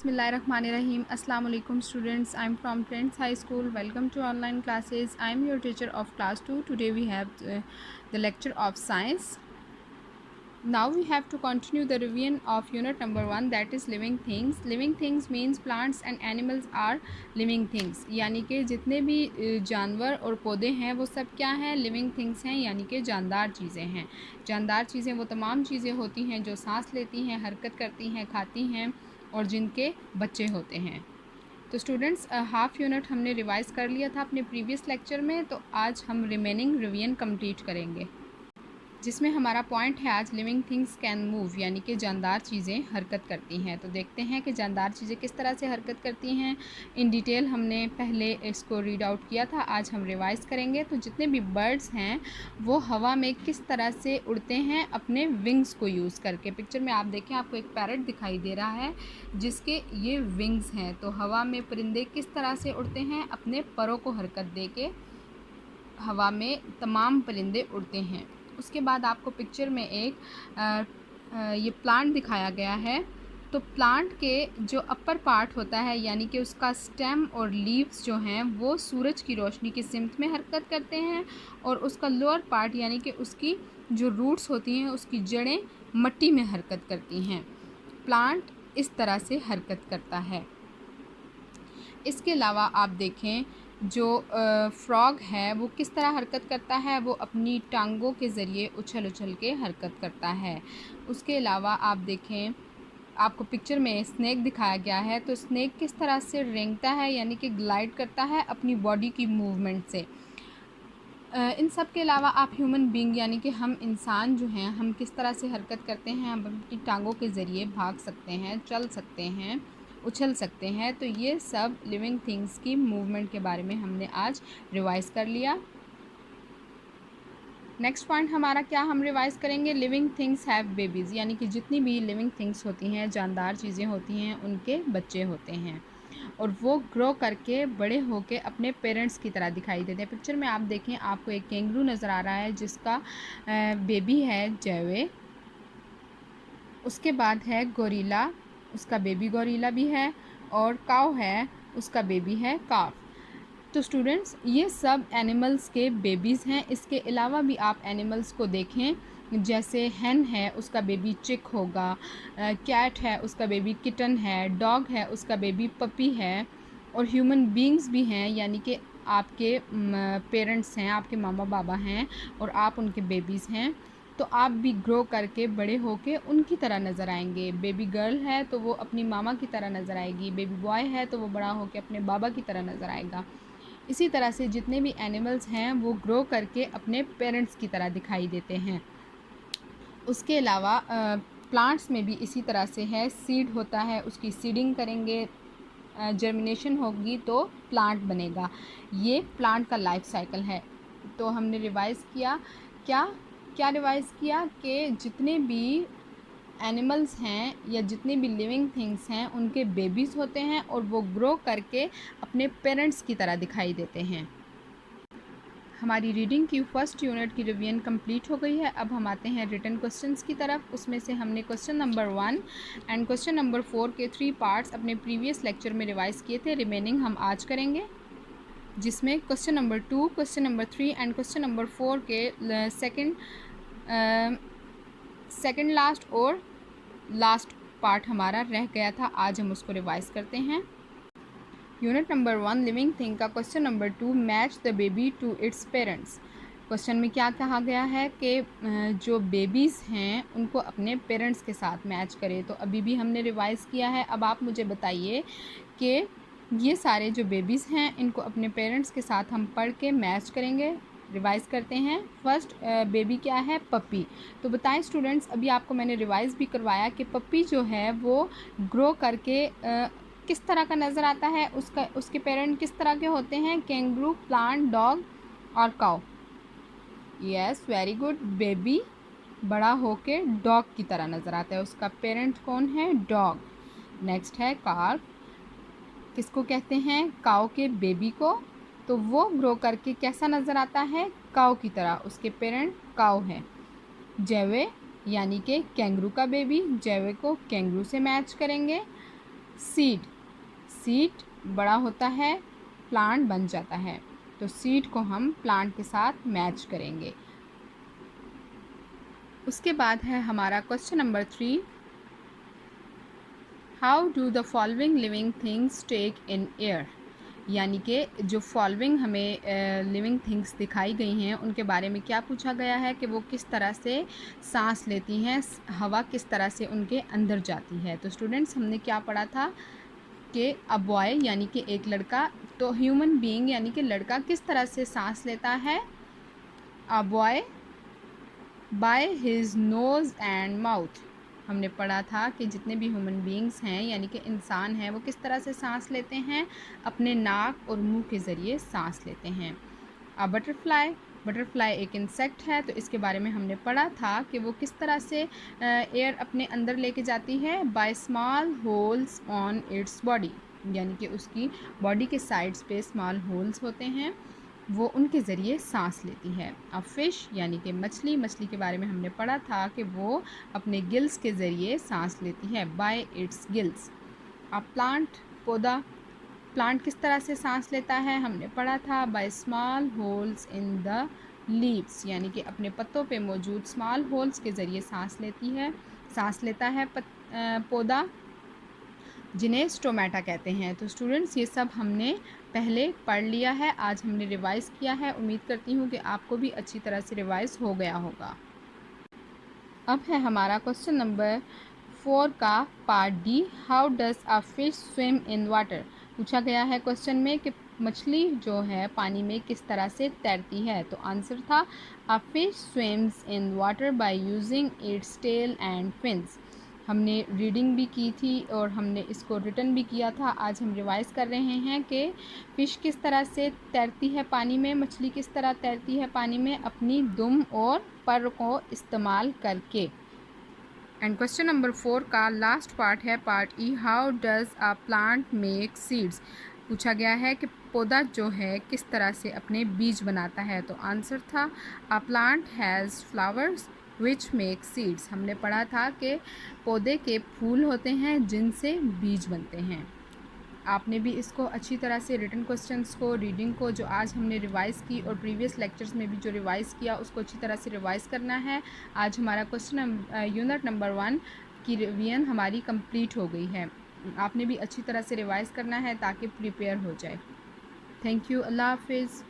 Bismillahirrahmanirrahim. Assalamu alaikum students. I'm from Trends High School. Welcome to online classes. I'm your teacher of class 2. Today we have the lecture of science. Now we have to continue the revision of unit number 1, that is living things. Living things means plants and animals are living things. यानी कि जितने भी जानवर और पौधे हैं वो सब क्या हैं, लिविंग थिंग्स हैं, यानी कि जानदार चीज़ें हैं। जानदार चीज़ें वो तमाम चीज़ें होती हैं जो सांस लेती हैं, हरकत करती हैं, खाती हैं और जिनके बच्चे होते हैं। तो स्टूडेंट्स हाफ यूनिट हमने रिवाइज़ कर लिया था अपने प्रीवियस लेक्चर में, तो आज हम रिमेनिंग रिवीजन कंप्लीट करेंगे, जिसमें हमारा पॉइंट है आज लिविंग थिंग्स कैन मूव, यानी कि जानदार चीज़ें हरकत करती हैं। तो देखते हैं कि जानदार चीज़ें किस तरह से हरकत करती हैं। इन डिटेल हमने पहले इसको रीड आउट किया था, आज हम रिवाइज़ करेंगे। तो जितने भी बर्ड्स हैं वो हवा में किस तरह से उड़ते हैं अपने विंग्स को यूज़ करके। पिक्चर में आप देखें, आपको एक पैरट दिखाई दे रहा है जिसके ये विंग्स हैं। तो हवा में परिंदे किस तरह से उड़ते हैं, अपने परों को हरकत दे के हवा में तमाम परिंदे उड़ते हैं। उसके बाद आपको पिक्चर में एक ये प्लांट दिखाया गया है। तो प्लांट के जो अपर पार्ट होता है, यानी कि उसका स्टेम और लीव्स जो हैं वो सूरज की रोशनी की सिमत में हरकत करते हैं, और उसका लोअर पार्ट यानी कि उसकी जो रूट्स होती हैं, उसकी जड़ें मिट्टी में हरकत करती हैं। प्लांट इस तरह से हरकत करता है। इसके अलावा आप देखें, जो फ्रॉग है वो किस तरह हरकत करता है, वो अपनी टांगों के ज़रिए उछल उछल के हरकत करता है। उसके अलावा आप देखें, आपको पिक्चर में स्नेक दिखाया गया है। तो स्नेक किस तरह से रेंगता है, यानी कि ग्लाइड करता है अपनी बॉडी की मूवमेंट से। इन सब के अलावा आप ह्यूमन बीइंग यानी कि हम इंसान जो हैं, हम किस तरह से हरकत करते हैं। हम अपनी टांगों के ज़रिए भाग सकते हैं, चल सकते हैं, उछल सकते हैं। तो ये सब लिविंग थिंग्स की मूवमेंट के बारे में हमने आज रिवाइज़ कर लिया। नेक्स्ट पॉइंट हमारा क्या हम रिवाइज़ करेंगे, लिविंग थिंग्स हैव बेबीज़, यानी कि जितनी भी लिविंग थिंग्स होती हैं, जानदार चीज़ें होती हैं, उनके बच्चे होते हैं और वो ग्रो करके बड़े होके अपने पेरेंट्स की तरह दिखाई देते हैं। पिक्चर में आप देखें, आपको एक कैंगरू नज़र आ रहा है जिसका बेबी है जैवे। उसके बाद है गोरिल्ला, उसका बेबी गोरिल्ला भी है, और काऊ है, उसका बेबी है काफ। तो स्टूडेंट्स, ये सब एनिमल्स के बेबीज़ हैं। इसके अलावा भी आप एनिमल्स को देखें, जैसे हैन है, उसका बेबी चिक होगा, कैट है, उसका बेबी किटन है, डॉग है, उसका बेबी पपी है, और ह्यूमन बीइंग्स भी हैं, यानी कि आपके पेरेंट्स हैं, आपके मामा बाबा हैं और आप उनके बेबीज़ हैं। तो आप भी ग्रो करके बड़े होके उनकी तरह नज़र आएंगे। बेबी गर्ल है तो वो अपनी मामा की तरह नज़र आएगी, बेबी बॉय है तो वो बड़ा होके अपने बाबा की तरह नज़र आएगा। इसी तरह से जितने भी एनिमल्स हैं वो ग्रो करके अपने पेरेंट्स की तरह दिखाई देते हैं। उसके अलावा प्लांट्स में भी इसी तरह से है, सीड होता है, उसकी सीडिंग करेंगे, जर्मिनेशन होगी तो प्लांट बनेगा। ये प्लांट का लाइफ साइकिल है। तो हमने रिवाइज़ किया, क्या क्या रिवाइज़ किया कि जितने भी एनिमल्स हैं या जितने भी लिविंग थिंग्स हैं उनके बेबीज़ होते हैं और वो ग्रो करके अपने पेरेंट्स की तरह दिखाई देते हैं। हमारी रीडिंग की फर्स्ट यूनिट की रिवीजन कंप्लीट हो गई है। अब हम आते हैं रिटन क्वेश्चंस की तरफ। उसमें से हमने question number 1 and question number 4 के 3 पार्ट्स अपने प्रीवियस लेक्चर में रिवाइज़ किए थे। रिमेनिंग हम आज करेंगे, जिसमें question number 2, question number 3 and question number 4 के सेकंड लास्ट और लास्ट पार्ट हमारा रह गया था। आज हम उसको रिवाइज़ करते हैं। यूनिट नंबर 1 लिविंग थिंग का question number 2, match the baby to its parents. Question में क्या कहा गया है कि जो बेबीज़ हैं उनको अपने पेरेंट्स के साथ मैच करें। तो अभी भी हमने रिवाइज़ किया है। अब आप मुझे बताइए कि ये सारे जो बेबीज़ हैं इनको अपने पेरेंट्स के साथ हम पढ़ के मैच करेंगे। रिवाइज़ करते हैं। फर्स्ट बेबी क्या है, पपी। तो बताएं स्टूडेंट्स, अभी आपको मैंने रिवाइज़ भी करवाया कि पपी जो है वो ग्रो करके किस तरह का नज़र आता है, उसके पेरेंट किस तरह के होते हैं, कैंगरू, प्लांट, डॉग और cow. Yes, very good. Baby बड़ा होके डॉग की तरह नज़र आता है, उसका पेरेंट कौन है, डॉग। नेक्स्ट है कार्व, किसको कहते हैं, काऊ के बेबी को। तो वो ग्रो करके कैसा नज़र आता है, काऊ की तरह, उसके पेरेंट काऊ है। जैवे यानी कि कैंगरू का बेबी, जैवे को कैंगरू से मैच करेंगे। सीड, सीड बड़ा होता है, प्लांट बन जाता है, तो सीड को हम प्लांट के साथ मैच करेंगे। उसके बाद है हमारा question number 3, how do the following living things take in air. यानी कि जो फॉलोइंग हमें लिविंग थिंग्स दिखाई गई हैं उनके बारे में क्या पूछा गया है कि वो किस तरह से सांस लेती हैं, हवा किस तरह से उनके अंदर जाती है। तो स्टूडेंट्स हमने क्या पढ़ा था कि अ बॉय यानी कि एक लड़का, तो ह्यूमन बीइंग यानी कि लड़का किस तरह से सांस लेता है, a boy by his nose and mouth. हमने पढ़ा था कि जितने भी ह्यूमन बीइंग्स हैं यानी कि इंसान हैं वो किस तरह से सांस लेते हैं, अपने नाक और मुंह के ज़रिए सांस लेते हैं। अ बटरफ्लाई, बटरफ्लाई एक इंसेक्ट है, तो इसके बारे में हमने पढ़ा था कि वो किस तरह से एयर अपने अंदर लेके जाती है, by small holes on its body. यानी कि उसकी बॉडी के साइड्स पे स्मॉल होल्स होते हैं, वो उनके ज़रिए सांस लेती है। अब फ़िश यानी कि मछली, मछली के बारे में हमने पढ़ा था कि वो अपने गिल्स के ज़रिए सांस लेती है, बाय इट्स गिल्स। अब प्लांट, पौधा, प्लांट किस तरह से सांस लेता है, हमने पढ़ा था by small holes in the leaves. यानी कि अपने पत्तों पे मौजूद स्मॉल होल्स के ज़रिए सांस लेता है पौधा, जिन्हें स्टोमेटा कहते हैं। तो स्टूडेंट्स ये सब हमने पहले पढ़ लिया है, आज हमने रिवाइज़ किया है। उम्मीद करती हूँ कि आपको भी अच्छी तरह से रिवाइज़ हो गया होगा। अब है हमारा क्वेश्चन नंबर 4 का part D, how does a fish swim in water. पूछा गया है क्वेश्चन में कि मछली जो है पानी में किस तरह से तैरती है। तो आंसर था a fish swims in water by using its tail and fins. हमने रीडिंग भी की थी और हमने इसको रिटन भी किया था। आज हम रिवाइज़ कर रहे हैं कि फ़िश किस तरह से तैरती है पानी में, मछली किस तरह तैरती है पानी में, अपनी दुम और पर को इस्तेमाल करके। एंड क्वेश्चन नंबर 4 का लास्ट पार्ट है part E, how does a plant make seeds. पूछा गया है कि पौधा जो है किस तरह से अपने बीज बनाता है। तो आंसर था a plant has flowers which make seeds. हमने पढ़ा था कि पौधे के फूल होते हैं जिनसे बीज बनते हैं। आपने भी इसको अच्छी तरह से रिटन क्वेश्चंस को, रीडिंग को जो आज हमने रिवाइज़ की और प्रीवियस लेक्चर्स में भी जो रिवाइज़ किया उसको अच्छी तरह से रिवाइज़ करना है। आज हमारा यूनिट नंबर 1 की रिवीजन हमारी कंप्लीट हो गई है। आपने भी अच्छी तरह से रिवाइज़ करना है ताकि प्रिपेयर हो जाए। थैंक यू, अल्लाह हाफिज़।